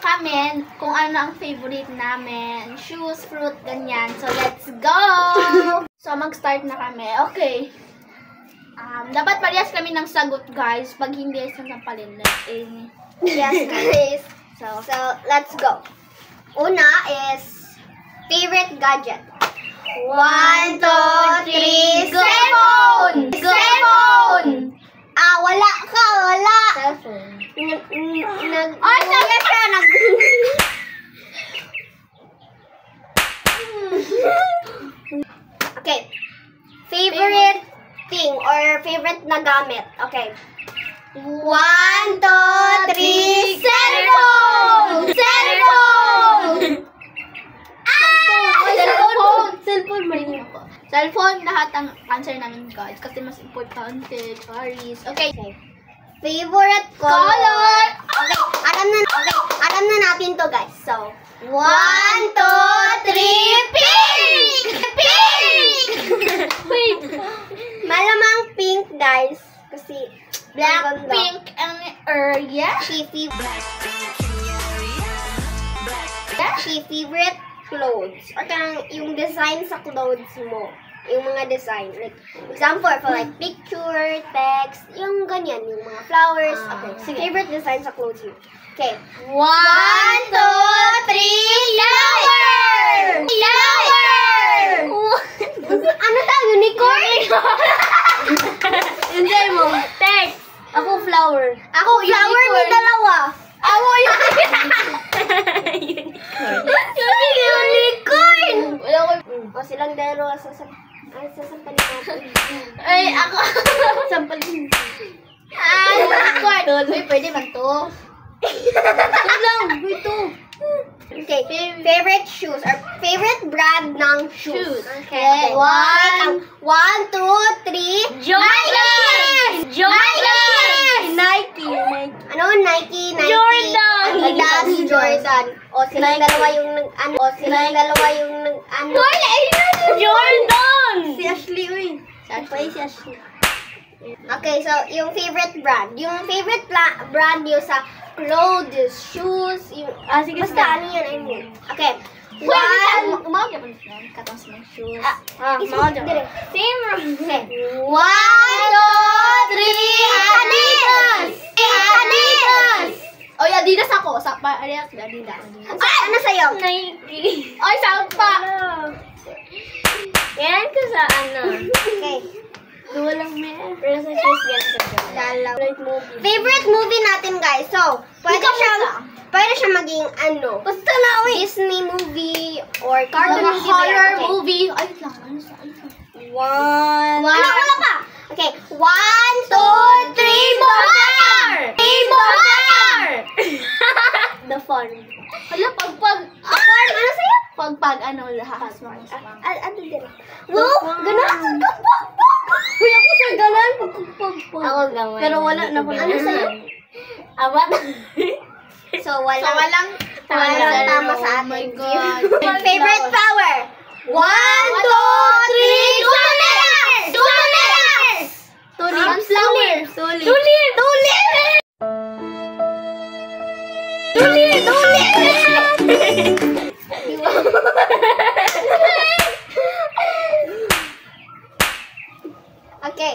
kami kung ano ang favorite namin. Shoes, fruit, ganyan. So, let's go! So, mag-start na kami. Okay. Dapat parehas kami ng sagot, guys. Pag hindi, sasampalin. Yes, guys. So, let's go. Una is favorite gadget. 1, 2, 3, cellphone! Cellphone! Wala ka, wala. Cellphone. Okay. Favorite thing or favorite na gamit. Okay. 1, 2, 3, cellphone! Cellphone! Cellphone, marinig ako. Cellphone, lahat ang answer namin, guys. Kasi mas importante, Charis. Okay. Favorite color. Okay, alam na natin to, guys. So, 1, 2, 3, pink! Pink! Wait. Malamang pink, guys. Kasi, Black, pink, and area. She favorite clothes. Or kanang yung design sa clothes mo. Yung mga design. Like, example, for like picture, text, yung ganyan, yung mga flowers. Okay, sige. Favorite design sa clothes mo. Okay. 1, 2, 3, flower! Flower! Ano daw? Unicorn? Hindi mo. Text. Ako, flower. Ako, flower ni dalawa. Ako, Unicorn! Wala ko. O, silang dalawa sasampalin natin. Ay, ako. Sampalin. Unicorn. Uy, pwede man to. Ito lang. Ito. Okay, favorite shoes or favorite brand ng shoes. Okay. 1, 2, 3. Jordan! Jordan! Nike. Ano? Nike. Jordan! Adidas, Jordan. O, silang dalawa yung Jordan! Si Ashley, uy. Si Ashley. Okay, so, yung favorite brand. Yung favorite brand nyo sa clothes, shoes, yung... Sige, basta ano yan, I mean. Okay. Umawag ka pa ng katong sa mga shoes. Mawag ka. Same room. Okay. 1, 2, 3, Adidas! Adidas! Oy, Adidas ako. Sa Adidas. Ano sa'yo? Nike. Oy, sound pa. Yan ko sa ano. Okay. Duwa lang may. Pero sa shoes yan ko. Favorite movie. Favorite movie natin, guys. So, pwede siya maging ano. Basta na, oy. Disney movie or cartoon Mga movie. horror Okay. movie. Ay, lang. Ano sa? 1. Wala pa. Okay. 1, 2, 3, bar! The Farm. Hala, pagpag. Ano sa'yo? Pagpag, ano, lahat. Ano din? Wow! Ganun! Uy, ako sa ganun. Pagpag. Ako gawan. Pero wala na po. Ano sa'yo? Abat. So, walang Tama tama sa Oh my atin. God. Favorite flower? 1, 2, 3, tulips! Tulips! Tulip. Flower. Tulip. Tulip! Tulip! Okay.